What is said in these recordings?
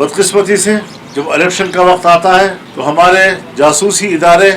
बदकिस्मती से जब इलेक्शन का वक्त आता है तो हमारे जासूसी इदारे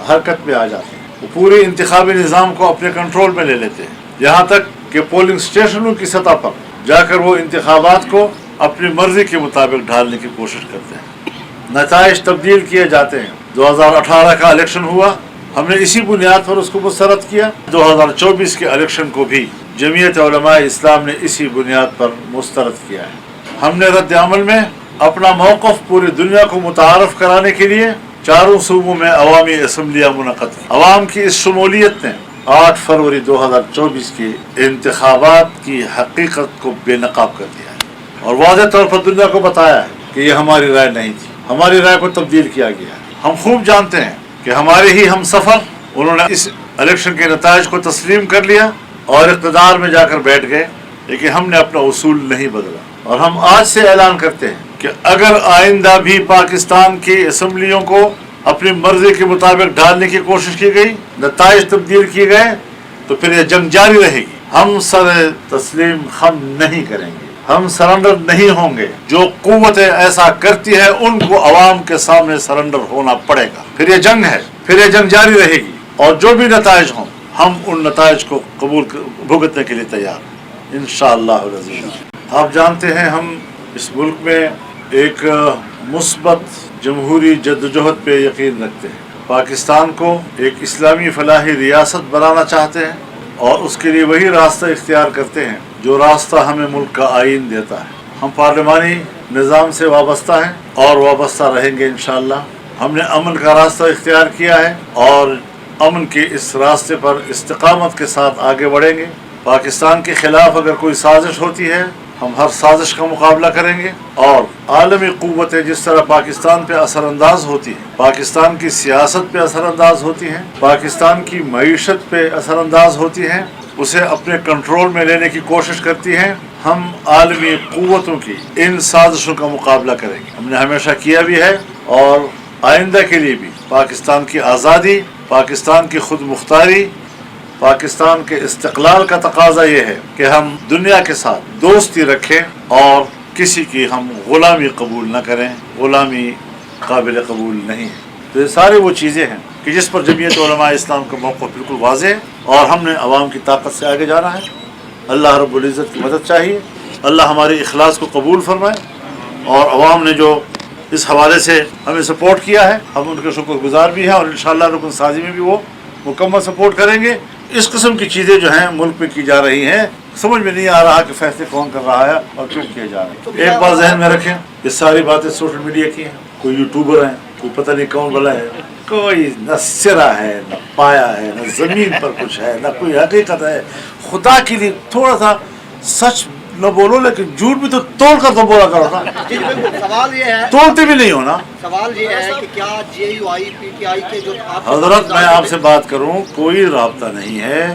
हरकत में आ जाते हैं, वो पूरे इंतखाबी निज़ाम को अपने कंट्रोल में ले लेते हैं, यहाँ तक कि पोलिंग स्टेशनों की सतह पर जाकर वो इंतखाबात को अपनी मर्जी के मुताबिक ढालने की कोशिश करते हैं। नताइज तब्दील किए जाते हैं। 2018 का इलेक्शन हुआ, हमने इसी बुनियाद पर उसको मुस्तरद किया। 2024 के इलेक्शन को भी जमीयत उलमा इस्लाम ने इसी बुनियाद पर मुस्तरद किया है। हमने रद्द अमल में अपना मौक़िफ़ पूरी दुनिया को मुतारफ़ कराने के लिए चारों सूबों में अवामी असम्बलियाँ मुनक़द की। अवाम की इस शमूलियत ने 8 फरवरी 2024 के इंतखाबात की हकीकत को बेनकाब कर दिया है और वाज़ेह तौर पर दुनिया को बताया है कि ये हमारी राय नहीं थी, हमारी राय को तब्दील किया गया है। हम खूब जानते हैं कि हमारे ही हम सफ़र उन्होंने इस इलेक्शन के नताइज को तस्लीम कर लिया और इक़्तिदार में जाकर बैठ गए, लेकिन हमने अपना उसूल नहीं बदला। और हम आज से ऐलान करते हैं कि अगर आइंदा भी पाकिस्तान की असम्बलियों को अपनी मर्जी के मुताबिक ढालने की कोशिश की गई, नताइज तब्दील किए गए, तो फिर यह जंग जारी रहेगी। हम सर तस्लीम हम नहीं करेंगे, हम सरेंडर नहीं होंगे। जो कुव्वतें ऐसा करती है उनको अवाम के सामने सरेंडर होना पड़ेगा। फिर यह जंग है, फिर यह जंग जारी रहेगी और जो भी नताइज हों हम उन नताइज को कबूल भुगतने के लिए तैयार हैं इंशाअल्लाह अज़ीज़। आप जानते हैं हम इस मुल्क में एक मुस्बत जमहूरी जद्दोजहद पे यकीन रखते हैं। पाकिस्तान को एक इस्लामी फलाही रियासत बनाना चाहते हैं और उसके लिए वही रास्ता इख्तियार करते हैं जो रास्ता हमें मुल्क का आइन देता है। हम पार्लिमानी निज़ाम से वाबस्ता हैं और वाबस्ता रहेंगे इंशाअल्लाह। हमने अमन का रास्ता इख्तियार किया है और अमन के इस रास्ते पर इस्तिकामत के साथ आगे बढ़ेंगे। पाकिस्तान के ख़िलाफ़ अगर कोई साजिश होती है हम हर साजिश का मुकाबला करेंगे और आलमी क़ुव्वतें जिस तरह पाकिस्तान पे असरअंदाज होती हैं, पाकिस्तान की सियासत पे असरअंदाज होती हैं, पाकिस्तान की मईशत पे असरअंदाज होती हैं, उसे अपने कंट्रोल में लेने की कोशिश करती हैं। हम आलमी क़ुव्वतों की इन साजिशों का मुकाबला करेंगे। हमने हमेशा किया भी है और आइंदा के लिए भी पाकिस्तान की आज़ादी, पाकिस्तान की खुद मुख्तारी, पाकिस्तान के इस्तिक़लाल का तकाजा ये है कि हम दुनिया के साथ दोस्ती रखें और किसी की हम ग़ुलामी कबूल न करें। ग़ुलामी काबिल कबूल नहीं है। तो ये सारी वो चीज़ें हैं कि जिस पर जमीयत उलमा इस्लाम का मौक़िफ़ बिल्कुल वाज़ेह है और हमने अवाम की ताकत से आगे जाना है। अल्लाह रब्बुल इज़्ज़त की मदद चाहिए। अल्लाह हमारे इखलास को कबूल फरमाए और अवाम ने जो इस हवाले से हमें सपोर्ट किया है हम उनके शुक्रगुज़ार भी हैं और इंशाअल्लाह रुकन साज़ी में भी वो मुकम्मल सपोर्ट करेंगे। इस किस्म की चीज़ें जो हैं मुल्क में की जा रही हैं, समझ में नहीं आ रहा कि फैसले कौन कर रहा है और क्यों किए जा रहे हैं। एक बात जहन में रखें, ये सारी बातें सोशल मीडिया की हैं। कोई यूट्यूबर हैं, कोई पता नहीं कौन वाला है, कोई न सिरा है न पाया है, न ज़मीन पर कुछ है, न कोई हकीकत है। खुदा के लिए थोड़ा सा सच न बोलो, लेकिन झूठ भी तो तोड़ कर तो बोला करो ना। सवाल ये है, तोड़ते भी नहीं हो ना। सवाल ये है कि क्या JUI PTI के जो हजरत मैं आपसे बात करूं, कोई राब्ता नहीं है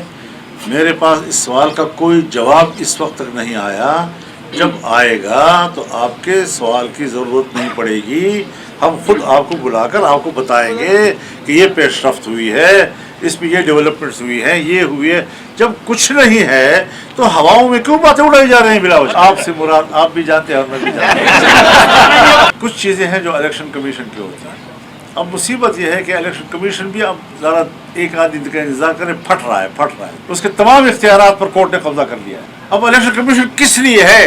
मेरे पास। इस सवाल का कोई जवाब इस वक्त तक नहीं आया। जब आएगा तो आपके सवाल की ज़रूरत नहीं पड़ेगी। हम खुद आपको बुलाकर आपको बताएंगे कि ये पेशरफ्त हुई है, इसमें ये डेवलपमेंट्स हुई है, ये हुई है। जब कुछ नहीं है तो हवाओं में क्यों बातें उड़ाई जा रही हैं बिला वजह? आपसे मुराद आप भी जानते हैं और मैं भी जानता हूँ। कुछ चीज़ें हैं जो इलेक्शन कमीशन की होती हैं। अब मुसीबत यह है कि इलेक्शन कमीशन भी अब ज़रा एक आध दिन का इंतजार करें, फट रहा है। उसके तमाम इख्तियारात पर कोर्ट ने कब्जा कर लिया है। अब इलेक्शन कमीशन किस लिए है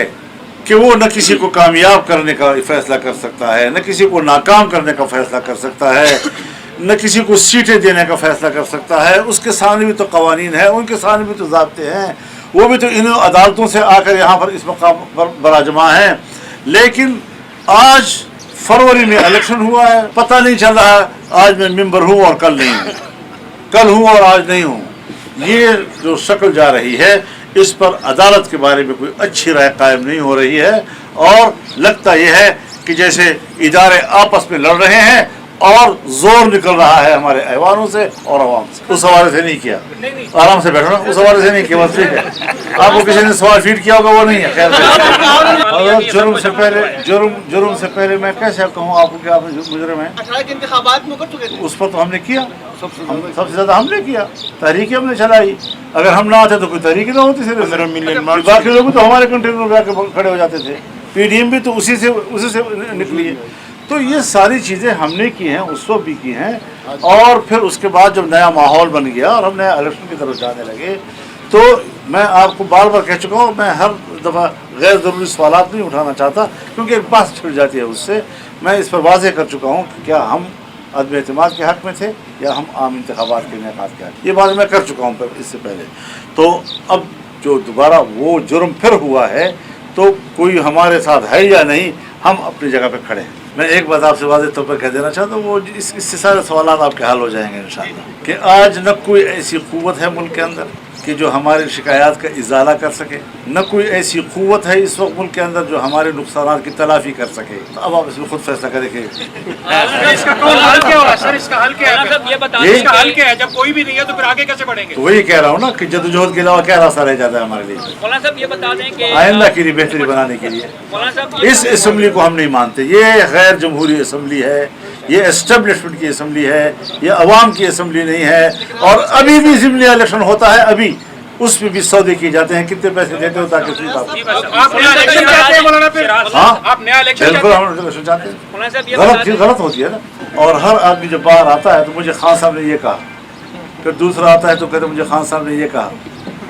कि वो न किसी को कामयाब करने का फैसला कर सकता है, न किसी को नाकाम करने का फैसला कर सकता है, न किसी को सीटें देने का फैसला कर सकता है। उसके सामने भी तो कवानीन है, उनके सामने भी तो ज़ाब्ते हैं। वो भी तो इन अदालतों से आकर यहाँ पर इस मकाम पर बराजमा हैं। लेकिन आज फरवरी में इलेक्शन हुआ है, पता नहीं चल रहा आज मैं मेंबर हूँ और कल नहीं हूँ, कल हूँ और आज नहीं हूँ। ये जो शक्ल जा रही है, इस पर अदालत के बारे में कोई अच्छी राय कायम नहीं हो रही है और लगता यह है कि जैसे इदारे आपस में लड़ रहे हैं और जोर निकल रहा है हमारे ऐवानों से और अवाम से। उस हवाले से नहीं किया, आराम से बैठो ना, उस हवाले से नहीं किया, बस ठीक है। आपको किसी ने सवाल फीड किया होगा, वो नहीं है। खैर जुर्म से पहले मैं कैसे कहूँ आपको कि आप मुजरिम हैं? उस पर तो हमने किया, सबसे ज़्यादा हमने किया, तहरीक हमने चलाई। अगर हम ना आते तो कोई तहरीक ना होती सिर्फ। बाकी लोग तो हमारे कंटेनर में आके खड़े हो जाते थे। PDM بھی تو اسی سے نکلی ہے. تو یہ ساری چیزیں ہم نے کی ہیں، اس وقت بھی کی ہیں، اور پھر اس کے بعد جب نیا ماحول بن گیا اور ہم نیا الیکشن کی طرف جانے لگے تو میں آپ کو بار بار کہہ چکا ہوں، میں ہر دفعہ غیر ضروری سوالات نہیں اٹھانا چاہتا کیونکہ ایک بات چھڑ جاتی ہے اس سے. میں اس پر واضح کر چکا ہوں کہ کیا ہم عدم اعتماد کے حق میں تھے یا ہم عام انتخابات کے انعقاد کے حق. یہ بات میں کر چکا ہوں اس سے پہلے. تو اب جو دوبارہ وہ جرم پھر ہوا ہے تو کوئی ہمارے ساتھ ہے یا نہیں، ہم اپنی جگہ پہ کھڑے ہیں. میں ایک بات آپ سے واضح طور پر کہہ دینا چاہتا ہوں، وہ اس سے سارے سوالات آپ کے حل ہو جائیں گے انشاءاللہ. کہ آج نہ کوئی ایسی قوت ہے ملک کے اندر کہ جو ہماری شکایات کا ازالہ کر سکے، نہ کوئی ایسی قوت ہے اس وقت ملک کے اندر جو ہمارے نقصانات کی تلافی کر سکے. اب آپ اس میں خود فیصلہ کریں کہ اس کا حل کیا ہوگا سر؟ اس کا حل کیا ہے؟ یہ بتائیں اس کا حل کیا ہے؟ جب کوئی بھی نہیں ہے تو پھر آگے کیسے بڑھیں گے؟ تو وہی کہہ رہا ہوں نا کہ جدوجہد کے علاوہ کیا راستہ رہ جاتا ہے ہمارے لیے. مولانا صاحب یہ بتا دیں کہ آئندہ کے لیے بہتری بنانے کے لیے مولانا صاحب اس اسمبلی کو ہم نہیں مانتے. یہ غیر جمہوری اسمبلی ہے، یہ اسٹیبلشمنٹ کی اسمبلی ہے، یہ عوام کی اسمبلی نہیں ہے. اور ابھی بھی اسمبلی الیکشن ہوتا ہے، ابھی اس میں بھی سودے کیے جاتے ہیں. کتنے پیسے دیتے ہو تاکہ آپ نیا الیکشن چاہتے ہیں مولانا؟ پھر ہاں آپ نیا الیکشن بالکل چاہتے ہیں؟ ہم الیکشن چاہتے ہیں. مولانا صاحب یہ غلط چیز غلط ہوتی ہے نا. اور ہر آدمی جب باہر آتا ہے تو مجھے خان صاحب نے یہ کہا، پھر دوسرا آتا ہے تو کہتے مجھے خان صاحب نے یہ کہا،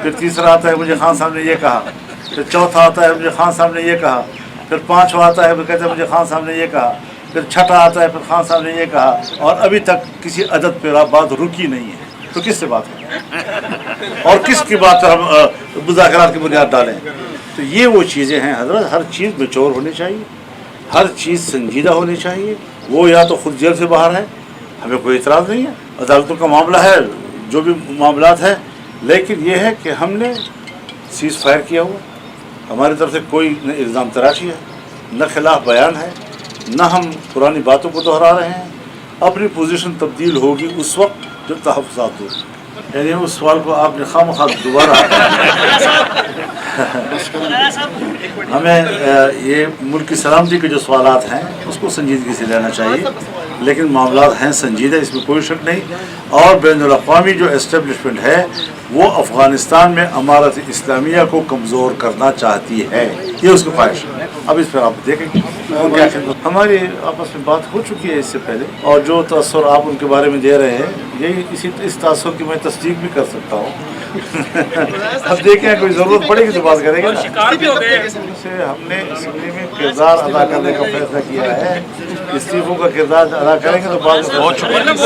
پھر تیسرا آتا ہے مجھے خان صاحب نے یہ کہا، پھر چوتھا آتا ہے مجھے خان صاحب نے یہ کہا، پھر پانچواں آتا ہے کہتے ہیں مجھے خان صاحب نے یہ کہا، پھر چھٹا آتا ہے پھر خان صاحب نے یہ کہا، اور ابھی تک کسی عدد پہ بات رکی نہیں ہے. تو کس سے بات ہے اور کس کی بات پر ہم مذاکرات کی بنیاد ڈالیں؟ تو یہ وہ چیزیں ہیں حضرت، ہر چیز میچور ہونی چاہیے، ہر چیز سنجیدہ ہونی چاہیے. وہ یا تو خود جیل سے باہر ہے، ہمیں کوئی اعتراض نہیں ہے، عدالتوں کا معاملہ ہے، جو بھی معاملات ہیں. لیکن یہ ہے کہ ہم نے سیز فائر کیا ہوا، ہماری طرف سے کوئی نہ الزام تراشی ہے، نہ خلاف بیان ہے، نہ ہم پرانی باتوں کو دہرا رہے ہیں. اپنی پوزیشن تبدیل ہوگی اس وقت جو تحفظات ہو. یعنی اس سوال کو آپ نے خواہ دوبارہ ہمیں یہ ملک کی سلامتی کے جو سوالات ہیں اس کو سنجیدگی سے لینا چاہیے. لیکن معاملات ہیں سنجیدہ، اس میں کوئی شک نہیں. اور بین الاقوامی جو اسٹیبلشمنٹ ہے وہ افغانستان میں امارت اسلامیہ کو کمزور کرنا چاہتی ہے، یہ اس کی خواہش ہے. اب اس پر آپ دیکھیں گے کیا خدمت. ہماری آپس میں بات ہو چکی ہے اس سے پہلے، اور جو تاثر آپ ان کے بارے میں دے رہے ہیں یہی اس تاثر کی میں تصدیق بھی کر سکتا ہوں. اب دیکھیں کوئی ضرورت پڑے گی تو بات کریں گے نا. شکار بھی ہو گئے سے ہم نے اسمبلی میں کردار ادا کرنے کا فیصلہ کیا ہے. استعفوں کا کردار ادا کریں گے تو بات وہ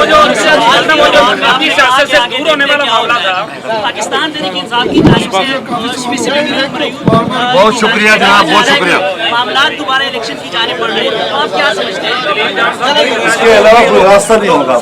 جو اپنی سیاست سے دور ہونے والا معاملہ تھا. پاکستان تحریک انصاف کی جانب سے بہت شکریہ جناب، بہت شکریہ. معاملات دوبارہ الیکشن کی جانب بڑھ رہے ہیں، تو آپ کیا سمجھتے ہیں؟ اس کے علاوہ کوئی راستہ نہیں ہوگا.